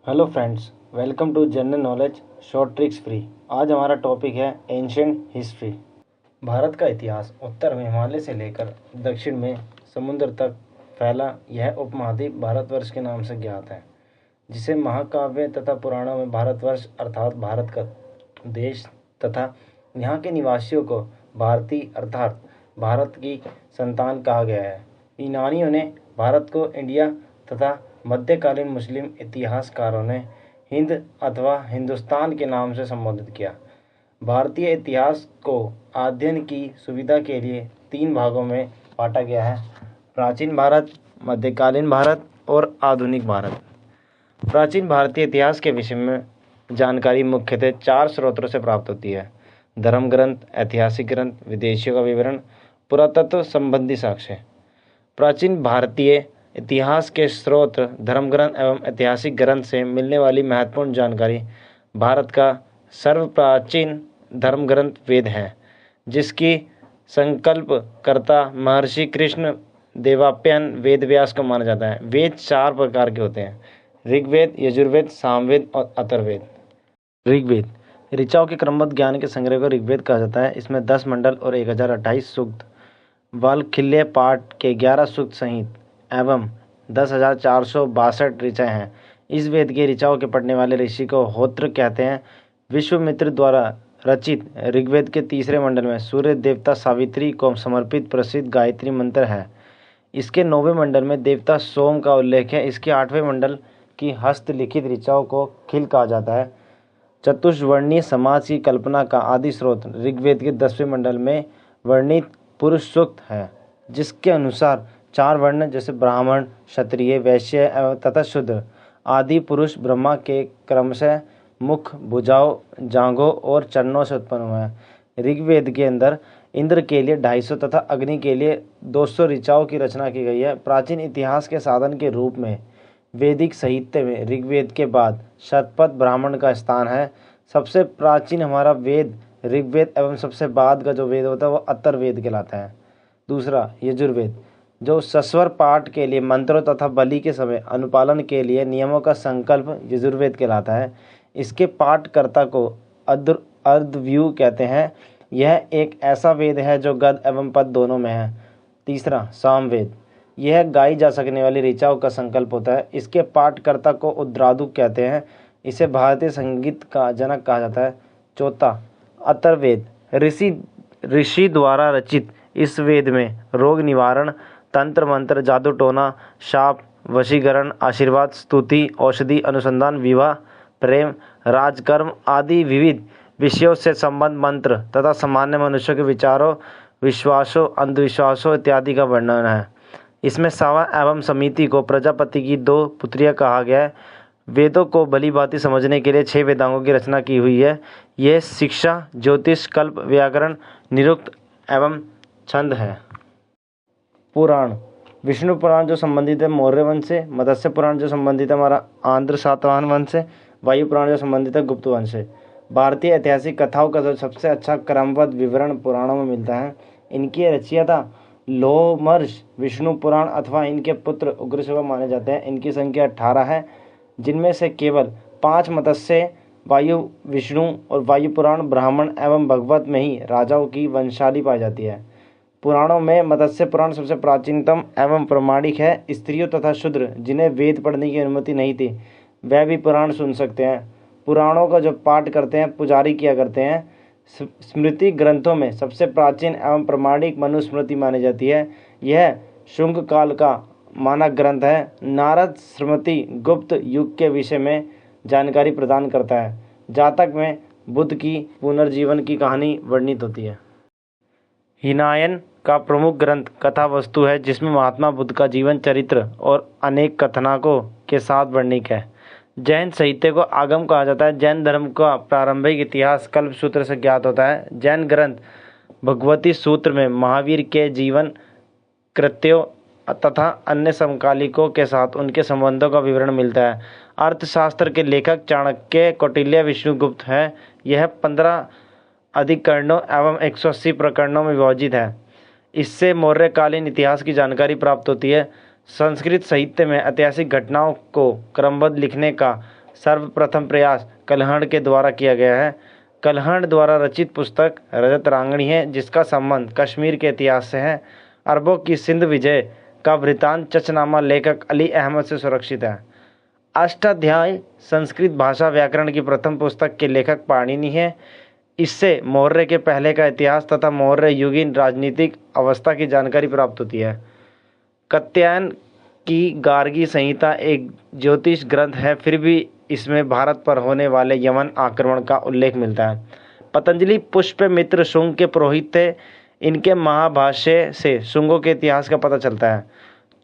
Hello friends, welcome to general knowledge short tricks free. आज हमारा topic है ancient history. Bharat का इतिहास उत्तर में हिमालय से लेकर दक्षिण में समुद्र तक फैला यह उपमहाद्वीप भारतवर्ष के नाम से ज्ञात है, जिसे महाकाव्य तथा पुराणों में भारतवर्ष अर्थात भारत का देश तथा यहाँ के निवासियों को भारतीय अर्थात भारत की संतान कहा गया है। यूनानियों ने भारत को इंडिया तथा मध्यकालीन मुस्लिम इतिहासकारों ने हिंद अथवा हिंदुस्तान के नाम से संबोधित किया। भारतीय इतिहास को अध्ययन की सुविधा के लिए 3 भागों में बांटा गया है: प्राचीन भारत, मध्यकालीन भारत और आधुनिक भारत। प्राचीन भारतीय इतिहास के विषय में जानकारी मुख्यतः 4 स्रोतों से प्राप्त होती है: धर्म ग्रंथ, ऐतिहासिक ग्रंथ, विदेशियों का विवरण, पुरातत्व संबंधी साक्ष्य। प्राचीन भारतीय इतिहास के स्रोत धर्म ग्रंथ एवं ऐतिहासिक ग्रंथ से मिलने वाली महत्वपूर्ण जानकारी। भारत का सर्वप्राचीन धर्म ग्रंथ वेद है, जिसकी संकल्पकर्ता महर्षि कृष्ण देवपायन वेद व्यास को माना जाता है। वेद 4 प्रकार के होते हैं: ऋग्वेद, यजुर्वेद, सामवेद और अथर्ववेद। ऋग्वेद ऋचाओं के क्रमबद्ध ज्ञान के संग्रह को ऋग्वेद कहा जाता है। इसमें 10 मंडल और 1028 सूक्त, वाल्खिल्य पाठ के 11 सूक्त सहित एवं 10,462 ऋचाएँ हैं। इस वेद के ऋचाओं के पढ़ने वाले ऋषि को होत्र कहते हैं। विश्वामित्र द्वारा रचित ऋग्वेद के 3रे मंडल में सूर्य देवता सावित्री को समर्पित प्रसिद्ध गायत्री मंत्र है। इसके 9वें मंडल में देवता सोम का उल्लेख है। इसके 8वें मंडल की हस्तलिखित ऋचाओं को खिल कहा जाता है। चतुष्वर्णीय समाज की कल्पना का आदि स्रोत ऋग्वेद के 10वें मंडल में वर्णित पुरुष सूक्त है, जिसके अनुसार 4 वर्ण जैसे ब्राह्मण, क्षत्रिय, वैश्य एवं तथा शूद्र आदि पुरुष ब्रह्मा के क्रमशः मुख, भुजाओं, जांघों और चरणों से उत्पन्न हुए हैं। ऋग्वेद के अंदर इंद्र के लिए 250 तथा अग्नि के लिए 200 ऋचाओं की रचना की गई है। प्राचीन इतिहास के साधन के रूप में वैदिक साहित्य में ऋग्वेद के बाद शतपथ ब्राह्मण का स्थान है। सबसे प्राचीन हमारा वेद ऋग्वेद एवं सबसे बाद का जो वेद होता है वो अथर्ववेद कहलाता है। दूसरा यजुर्वेद, जो सस्वर पाठ के लिए मंत्रों तथा बलि के समय अनुपालन के लिए नियमों का संकल्प यजुर्वेद कहलाता है। इसके पाठकर्ता को अर्धव्यू कहते हैं। यह एक ऐसा वेद है जो गद एवं पद दोनों में है। तीसरा सामवेद, यह गाई जा सकने वाली ऋचाओं का संकल्प होता है। इसके पाठकर्ता को उद्रादु कहते हैं। इसे भारतीय संगीत का जनक कहा जाता है। चौथा अथर्ववेद, ऋषि द्वारा रचित इस वेद में रोग निवारण, तंत्र मंत्र, जादू टोना, शाप, वशीकरण, आशीर्वाद, स्तुति, औषधि, अनुसंधान, विवाह, प्रेम, राजकर्म आदि विविध विषयों से संबंध मंत्र तथा सामान्य मनुष्यों के विचारों, विश्वासों, अंधविश्वासों इत्यादि का वर्णन है। इसमें सावा एवं समिति को प्रजापति की 2 पुत्रियां कहा गया है। वेदों को भली भांति समझने के लिए 6 वेदांगों की रचना की हुई है। यह शिक्षा, ज्योतिष, कल्प, व्याकरण, निरुक्त एवं छंद है। पुराण, विष्णु पुराण जो संबंधित है मौर्य वंश से, मत्स्य पुराण जो संबंधित है हमारा आंध्र सातवाहन वंश से, वायु पुराण जो संबंधित है गुप्त वंश से। भारतीय ऐतिहासिक कथाओं का जो सबसे अच्छा क्रमबद्ध विवरण पुराणों में मिलता है। इनकी रचयिता लोमर्ष विष्णु पुराण अथवा इनके पुत्र उग्रसेन माने जाते हैं। इनकी संख्या 18 है, जिनमें से केवल 5 मत्स्य, वायु, विष्णु और वायु पुराण, ब्राह्मण एवं भगवत में ही राजाओं की वंशावली पाई जाती है। पुराणों में मत्स्य पुराण सबसे प्राचीनतम एवं प्रमाणिक है। स्त्रियों तथा शूद्र जिन्हें वेद पढ़ने की अनुमति नहीं थी, वह भी पुराण सुन सकते हैं। पुराणों का जो पाठ करते हैं पुजारी किया करते हैं। स्मृति ग्रंथों में सबसे प्राचीन एवं प्रमाणिक मनुस्मृति मानी जाती है। यह शुंग काल का मानक ग्रंथ है। नारद स्मृति गुप्त युग के विषय में जानकारी प्रदान करता है। जातक में बुद्ध की पुनर्जीवन की कहानी वर्णित होती है। हिनायन का प्रमुख ग्रंथ कथा वस्तु है, जिसमें महात्मा बुद्ध का जीवन चरित्र और अनेक कथानकों के साथ वर्णित है। जैन साहित्य को आगम कहा जाता है। जैन धर्म का प्रारंभिक इतिहास कल्पसूत्र से ज्ञात होता है। जैन ग्रंथ भगवती सूत्र में महावीर के जीवन, कृत्यों तथा अन्य समकालिकों के साथ उनके संबंधों का विवरण मिलता है। अर्थशास्त्र के लेखक चाणक्य, कौटिल्य, विष्णुगुप्त है। यह 15 अधिकरणों एवं 180 प्रकरणों में विभाजित है। इससे मौर्यकालीन इतिहास की जानकारी प्राप्त होती है। संस्कृत साहित्य में ऐतिहासिक घटनाओं को क्रमबद्ध लिखने का सर्वप्रथम प्रयास कल्हण के द्वारा किया गया है। कल्हण द्वारा रचित पुस्तक रजत रांगणी है, जिसका संबंध कश्मीर के इतिहास से है। अरबों की सिंध विजय का वृतांत चचनामा लेखक अली अहमद से सुरक्षित है। अष्टाध्यायी संस्कृत भाषा व्याकरण की प्रथम पुस्तक के लेखक पाणिनि है। इससे मौर्य के पहले का इतिहास तथा मौर्य युगीन राजनीतिक अवस्था की जानकारी प्राप्त होती है। कात्यायन की गार्गी संहिता एक ज्योतिष ग्रंथ है, फिर भी इसमें भारत पर होने वाले यवन आक्रमण का उल्लेख मिलता है। पतंजलि पुष्यमित्र शुंग के पुरोहित थे। इनके महाभाष्य से शुंगों के इतिहास का पता चलता है।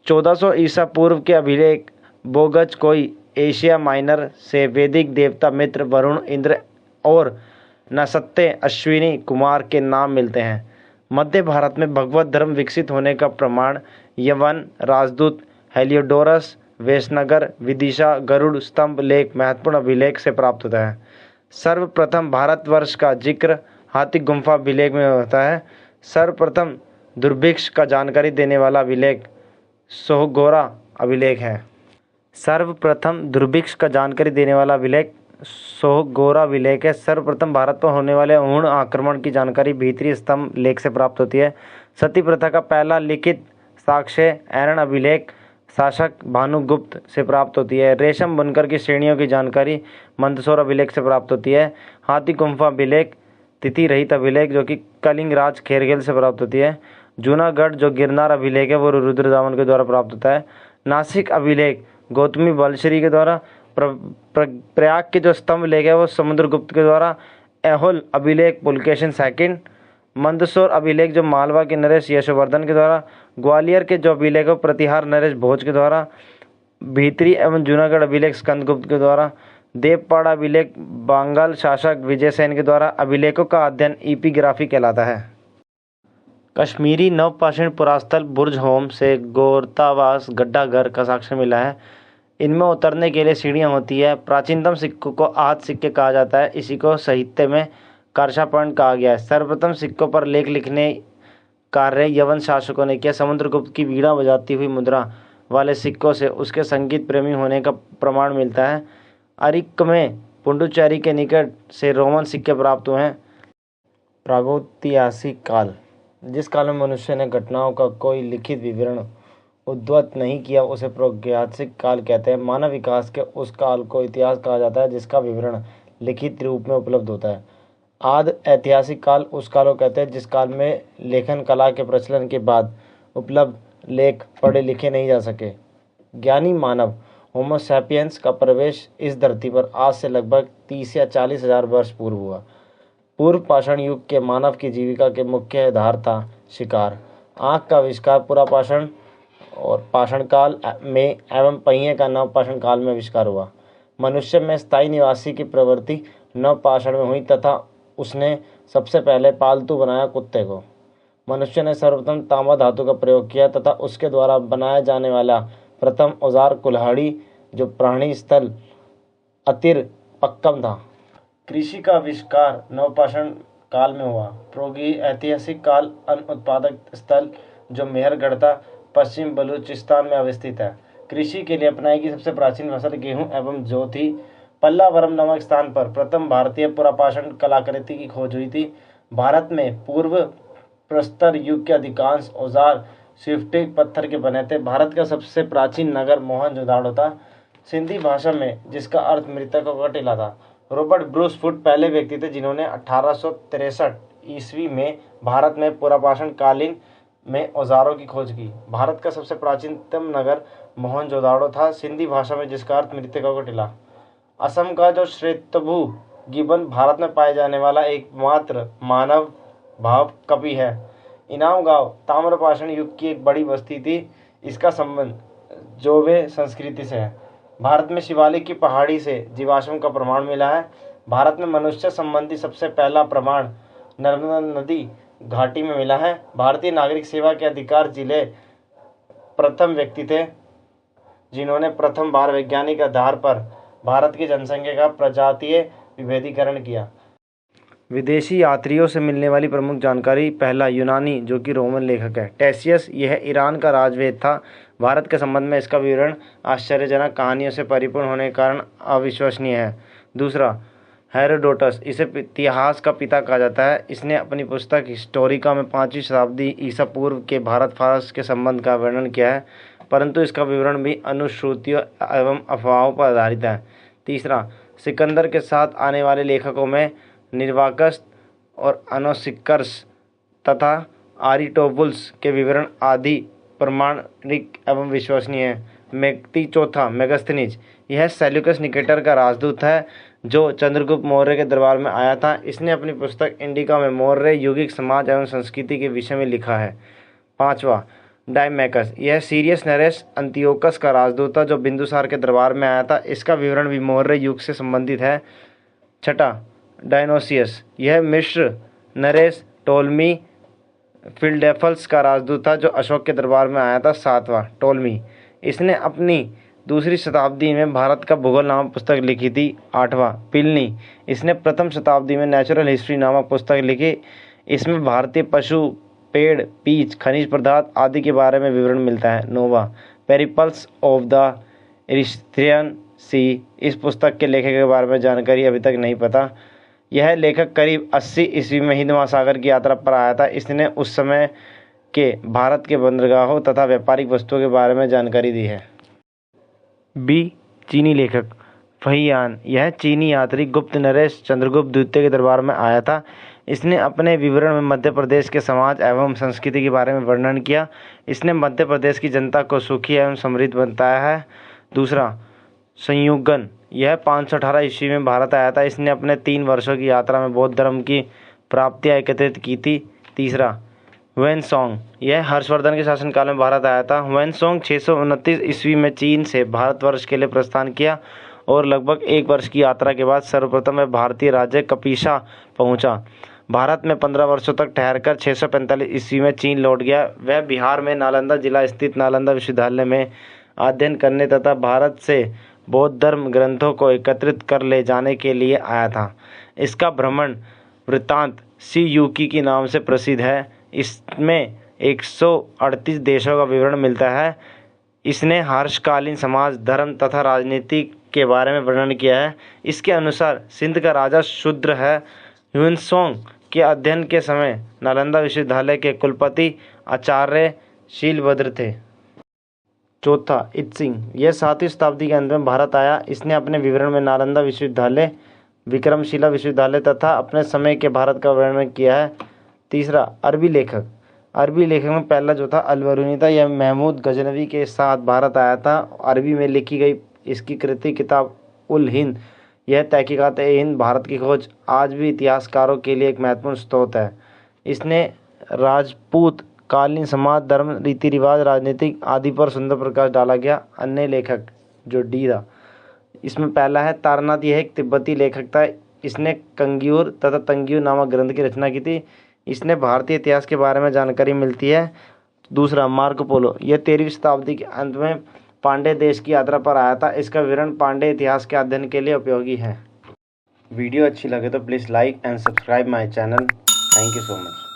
1400 ईसा पूर्व के अभिलेख बोगज कोई एशिया माइनर से वैदिक देवता मित्र, वरुण, इंद्र और नसत्ते अश्विनी कुमार के नाम मिलते हैं। मध्य भारत में भगवत धर्म विकसित होने का प्रमाण यवन, राजदूत, हेलियोडोरस, वैशनगर, विदिशा, गरुड़ स्तंभ लेख महत्वपूर्ण अभिलेख से प्राप्त होता है। सर्वप्रथम भारतवर्ष का जिक्र हाथी गुम्फा अभिलेख में होता है। सर्वप्रथम दुर्भिक्ष का जानकारी देने वाला अभिलेख सोहगोरा अभिलेख है। सर्वप्रथम दुर्भिक्ष का जानकारी देने वाला अभिलेख सोहगोरा अभिलेख है। सर्वप्रथम भारत पर होने वाले हूण आक्रमण की जानकारी भीतरी स्तंभ लेख से प्राप्त होती है। सती प्रथा का पहला लिखित साक्ष्य ऐरण अभिलेख शासक भानुगुप्त से प्राप्त होती है। रेशम बुनकर की श्रेणियों की जानकारी मंदसौर अभिलेख से प्राप्त होती है। हाथी गुम्फा अभिलेख तिथि रहित अभिलेख जो कि कलिंगराज खेरगेल से प्राप्त होती है। जूनागढ़ जो गिरनार अभिलेख है वो रुद्रदामन के द्वारा प्राप्त होता है। नासिक अभिलेख गौतमी बलश्री के द्वारा। प्रयाग के जो स्तंभ लेख है वो समुद्रगुप्त के द्वारा। ऐहोल अभिलेख पुलकेशिन सेकंड। मंदसौर अभिलेख जो मालवा के नरेश यशोवर्धन के द्वारा। ग्वालियर के जो अभिलेख है प्रतिहार नरेश भोज के द्वारा। भीतरी एवं जूनागढ़ अभिलेख स्कंदगुप्त के द्वारा। देवपाड़ा अभिलेख बांगल शासक विजयसेन के द्वारा। अभिलेखों का अध्ययन एपिग्राफी कहलाता है। कश्मीरी नवपाषाण पुरास्थल बुर्ज होम से गोरतावास गड्ढा घर का साक्ष्य मिला है। इनमें उतरने के लिए सीढ़ियाँ होती है। प्राचीनतम सिक्कों को आहत सिक्के कहा जाता है। इसी को साहित्य में कार्षापर्ण कहा गया है। सर्वप्रथम सिक्कों पर लेख लिखने कार्य यवन शासकों ने किया। समुद्रगुप्त की वीणा बजाती हुई मुद्रा वाले सिक्कों से उसके संगीत प्रेमी होने का प्रमाण मिलता है। अरिक्क में पुंडुचेरी के निकट से रोमन सिक्के प्राप्त हुए हैं। प्रागैतिहासिक काल, जिस काल में मनुष्य ने घटनाओं का कोई लिखित विवरण उद्धृत नहीं किया उसे प्रागैतिहासिक काल कहते हैं। मानव विकास के उस काल को इतिहास कहा जाता है जिसका विवरण लिखित रूप में उपलब्ध होता है। आदि ऐतिहासिक काल उस काल को कहते हैं जिस काल में लेखन कला के प्रचलन के बाद उपलब्ध लेख पढ़े लिखे नहीं जा सके। ज्ञानी मानव होमो सैपियंस का प्रवेश इस धरती पर आज से लगभग 30 या 40 हजार वर्ष पूर्व हुआ। पूर्व पाषाण युग के मानव की जीविका के मुख्य आधार था शिकार। आँख का आविष्कार पुरापाषाण और पाषाण काल में एवं पहिए का नवपाषाण काल में आविष्कार हुआ। मनुष्य में स्थायी निवासी की प्रवृत्ति नवपाषाण में हुई तथा उसने सबसे पहले पालतू बनाया कुत्ते को। मनुष्य ने सर्वप्रथम तांबा धातु का प्रयोग किया तथा उसके द्वारा बनाया जाने वाला प्रथम औजार कुल्हाड़ी जो प्राणी स्थल अतिर पक्कम था। कृषि का आविष्कार नवपाषाण काल में हुआ। प्रागैतिहासिक काल अन्न उत्पादक स्थल जो मेहरगढ़ था पश्चिम बलूचिस्तान में अवस्थित है। कृषि के लिए अपनाई गई सबसे प्राचीन फसल गेहूं एवं जौ थी। पल्लावरम नामक स्थान पर प्रथम भारतीय पुरापाषाण कलाकृति की खोज हुई थी। भारत में पूर्व प्रस्तर युग के अधिकांश औजार स्फटिक पत्थर के बने थे। भारत का सबसे प्राचीन नगर मोहनजोदाड़ो था, सिंधी भाषा में, जिसका अर्थ मृतकों का टीला था। रॉबर्ट ब्रूस फुट पहले व्यक्ति थे जिन्होंने 1863 ईस्वी में भारत में पुरापाषाण कालीन में औजारों की खोज की। भारत का सबसे प्राचीनतम नगर मोहनजोदाड़ो था, सिंधी भाषा में, जिसका अर्थ मृतकों का टीला। असम का जो श्वेतभू गिबन भारत में पाए जाने वाला एकमात्र मानव भाव कवि है। इनाम गांव ताम्रपाषाण युग की एक बड़ी बस्ती थी। इसका संबंध जोवे संस्कृति से है। भारत में शिवालिक की पहाड़ी से जीवाश्म का प्रमाण मिला है। भारत में मनुष्य संबंधी सबसे पहला प्रमाण नर्मदा नदी घाटी में मिला है। भारतीय नागरिक सेवा के अधिकार जिले प्रथम व्यक्ति थे जिन्होंने प्रथम बार वैज्ञानिक आधार पर भारत की जनसंख्या का प्रजातीय विभेदीकरण किया। विदेशी यात्रियों से मिलने वाली प्रमुख जानकारी। पहला, यूनानी जो कि रोमन लेखक है। टेसियस, यह ईरान का राजवेद था। भारत के संबंध में इसका विवरण आश्चर्यजनक कहानियों से परिपूर्ण होने के कारण अविश्वसनीय है। दूसरा, हेरोडोटस, इसे इतिहास का पिता कहा जाता है। इसने अपनी पुस्तक हिस्टोरिका में 5वीं शताब्दी ईसा पूर्व के भारत फारस के संबंध का वर्णन किया है, परंतु इसका विवरण भी अनुश्रुतियों एवं अफवाहों पर आधारित है। तीसरा, सिकंदर के साथ आने वाले लेखकों में निर्वाकस और अनोसिकर्स तथा आरिटोबुल्स के विवरण आदि प्रमाणिक एवं विश्वसनीय है। चौथा, मेगास्थनीज, यह सेल्यूकस निकेटर का राजदूत है जो चंद्रगुप्त मौर्य के दरबार में आया था। इसने अपनी पुस्तक इंडिका में मौर्य यौगिक समाज एवं संस्कृति के विषय में लिखा है। पांचवा, डायमैकस, यह सीरियस नरेश अंतियोकस का राजदूत था जो बिंदुसार के दरबार में आया था। इसका विवरण भी मौर्य युग से संबंधित है। छठा, डायनोसियस, यह मिस्र नरेश टोलमी फिलडेल्फस का राजदूत था जो अशोक के दरबार में आया था। सातवां, टोलमी, इसने अपनी 2री शताब्दी में भारत का भूगोल नामक पुस्तक लिखी थी। आठवां, प्लिनी, इसने प्रथम शताब्दी में नेचुरल हिस्ट्री नामक पुस्तक लिखी। इसमें भारतीय पशु, पेड़, बीज, खनिज पदार्थ आदि के बारे में विवरण मिलता है। नौवां, पेरिपल्स ऑफ द इरिथ्रियन सी, इस पुस्तक के लेखक के बारे में जानकारी अभी तक नहीं पता। यह लेखक करीब 80 ईस्वी में हिंद महासागर की यात्रा पर आया था। इसने उस समय के भारत के बंदरगाहों तथा व्यापारिक वस्तुओं के बारे में जानकारी दी है। बी, चीनी लेखक फहियान, यह चीनी यात्री गुप्त नरेश चंद्रगुप्त द्वितीय के दरबार में आया था। इसने अपने विवरण में मध्य प्रदेश के समाज एवं संस्कृति के बारे में वर्णन किया। इसने मध्य प्रदेश की जनता को सुखी एवं समृद्ध बताया है। दूसरा, संयुगन, यह 518 ईस्वी में भारत आया था। इसने अपने 3 वर्षों की यात्रा में बौद्ध धर्म की प्राप्तियां एकत्रित की थी। तीसरा, हुएनसोंग, यह हर्षवर्धन के शासनकाल में भारत आया था। हुएनसोंग 629 ईस्वी में चीन से भारतवर्ष के लिए प्रस्थान किया और लगभग 1 वर्ष की यात्रा के बाद सर्वप्रथम वह भारतीय राज्य कपिशा पहुंचा। भारत में 15 वर्षों तक ठहरकर 645 ईस्वी में चीन लौट गया। वह बिहार में नालंदा जिला स्थित नालंदा विश्वविद्यालय में अध्ययन करने तथा भारत से बौद्ध धर्म ग्रंथों को एकत्रित कर ले जाने के लिए आया था। इसका भ्रमण वृत्तांत सी यूकी के नाम से प्रसिद्ध है। इसमें 138 देशों का विवरण मिलता है। इसने हर्षकालीन समाज, धर्म तथा राजनीति के बारे में वर्णन किया है। इसके अनुसार सिंध का राजा शूद्र है। ह्यूनसोंग के अध्ययन के समय नालंदा विश्वविद्यालय के कुलपति आचार्य शीलभद्र थे। चौथा, इत्सिंग, यह 7वीं शताब्दी के अंत में भारत आया। इसने अपने विवरण में नालंदा विश्वविद्यालय, विक्रमशिला विश्वविद्यालय तथा अपने समय के भारत का वर्णन किया है। तीसरा, अरबी लेखक में पहला जो था अल-बरूनी था। यह महमूद गजनवी के साथ भारत आया था। अरबी में लिखी गई इसकी कृति किताब उल हिंद, यह तहकीकात हिंद भारत की खोज आज भी इतिहासकारों के लिए एक महत्वपूर्ण स्रोत है। इसने राजपूत कालीन समाज, धर्म, रीति रिवाज, राजनीतिक आदि पर सुंदर प्रकाश डाला गया। अन्य लेखक जो डी था, इसमें पहला है तारनाथ, यह एक तिब्बती लेखक था। इसने कंग्यूर तथा तंग्यूर नामक ग्रंथ की रचना की थी। इसने भारतीय इतिहास के बारे में जानकारी मिलती है। दूसरा, मार्को पोलो, यह 13वीं शताब्दी के अंत में पांडे देश की यात्रा पर आया था। इसका विवरण पांडे इतिहास के अध्ययन के लिए उपयोगी है। वीडियो अच्छी लगे तो please like and subscribe my channel. Thank you so much.